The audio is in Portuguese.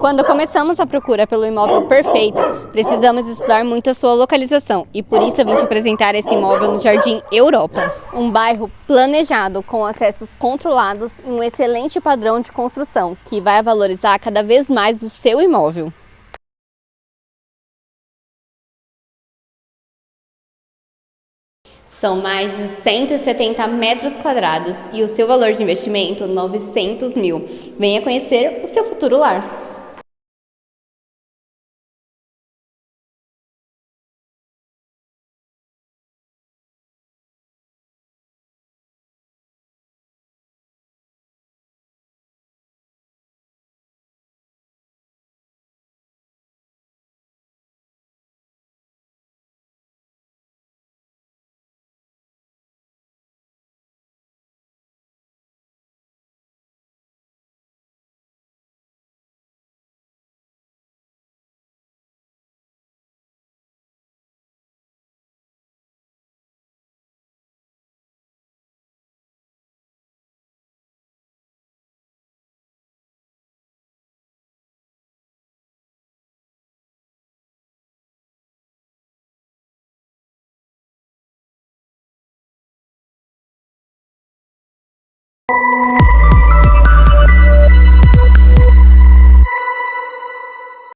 Quando começamos a procura pelo imóvel perfeito, precisamos estudar muito a sua localização e por isso eu vim te apresentar esse imóvel no Jardim Europa. Um bairro planejado com acessos controlados e um excelente padrão de construção que vai valorizar cada vez mais o seu imóvel. São mais de 170 metros quadrados e o seu valor de investimento, 900 mil. Venha conhecer o seu futuro lar.